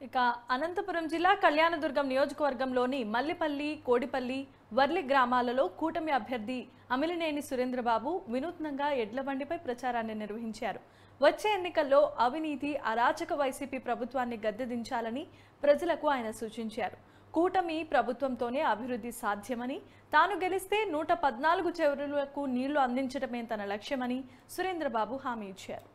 ఇక అనంతపురం జిల్లా కళ్యాణదుర్గం నియోజకవర్గంలోని మల్లిపల్లి, కోడిపల్లి, వర్లి గ్రామాలలో కూటమి అభ్యర్థి అమిలినేని సురేంద్రబాబు వినూత్నంగా ఎడ్ల బండిపై ప్రచారాన్ని నిర్వహించారు. వచ్చే ఎన్నికల్లో అవినీతి, అరాచక వైసీపీ ప్రభుత్వాన్ని గద్దెదించాలని ప్రజలకు ఆయన సూచించారు. కూటమి ప్రభుత్వంతోనే అభివృద్ధి సాధ్యమని, తాను గెలిస్తే 114 చెరువులకు నీళ్లు అందించడమే తన లక్ష్యమని సురేంద్రబాబు హామీ ఇచ్చారు.